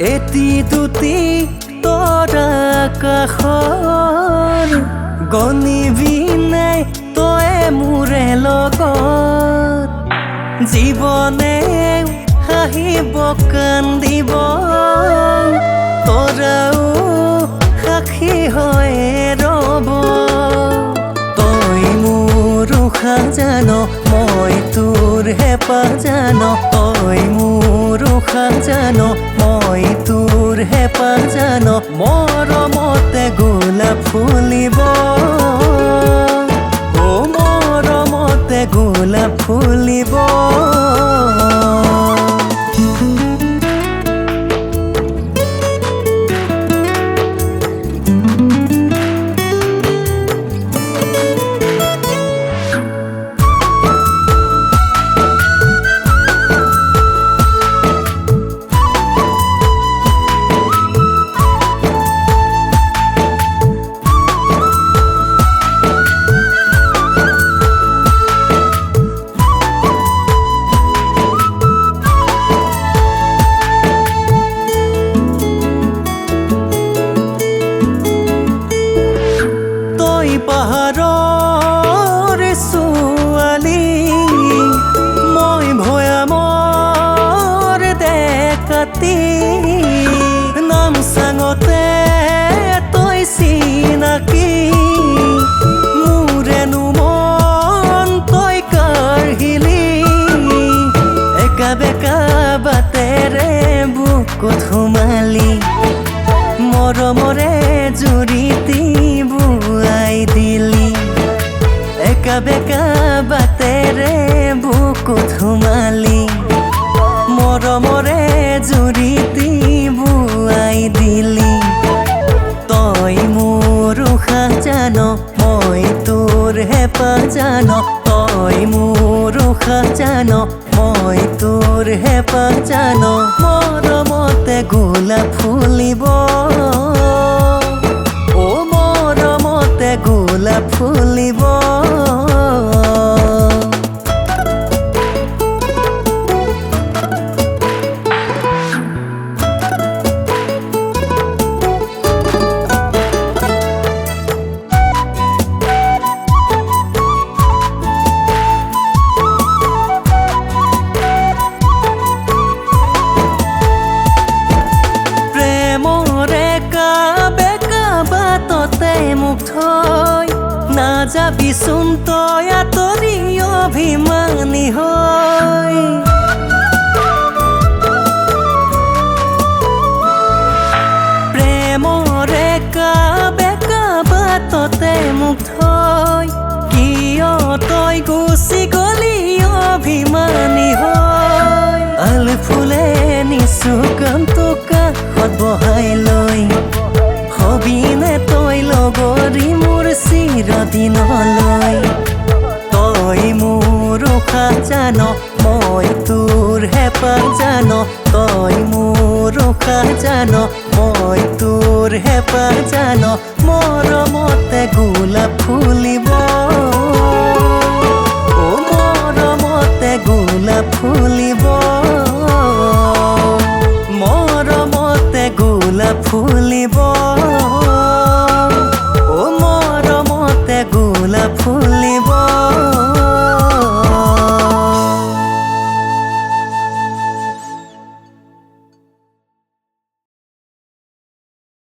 এটি দুটি তৰা কাষৰ গণিবি নাই তই মোৰে লগত জীৱনে হাঁহিব কান্দিব তৰাও সাক্ষী হৈ ৰ'ব তই মোৰ উশাহ জান মই তোৰ হেঁপাহ জান তই মোৰ উশাহ জান মই তোৰ হেঁপাহ জান মৰমতে গোলাপ ফুলিব মৰমতে গোলাপ ফুলিব পাহাৰৰ ছোৱালী মই ভৈয়ামৰ ডেকাতি নামচাঙতে তই চিনাকি মোৰেনো মন তই কাঢ়িলি একা বেকা বাটেৰে বুকুত সোমালি মৰমৰে জুৰিতি বুৱাই দিলি একা বেকা বাটেৰে বুকুত সোমালি মৰমৰে জুৰিতি বুৱাই দিলি তই মোৰ উশাহ জান মই তোৰ হেঁপাহ জান তই মোৰ উশাহ জান মই তোৰ হেঁপাহ জান মৰমতে গোলাপ ফুলিব মৰমতে গোলাপ ফুলিব নাযাবিচোন তই আঁতৰি অভিমানী হৈ প্ৰেমৰে বেকা বাটতে মোক থৈ কিয় তই গুচি গলি অভিমানী হৈ আল ফুলে নিচু কামটো কাষত বহাই লৈ হবিনে তই লগৰী মোৰ চিৰদিনলৈ তই মোৰ উশাহ জান মই তোৰ হেঁপাহ জান তই মোৰ উশাহ জান মই তোৰ হেঁপাহ জান মৰমতে গোলাপ ফুলিব মৰমতে গোলাপ ফুলিব মৰমতে গোলাপ ফুলিব মৰমতে গোলাপ ফুলিব।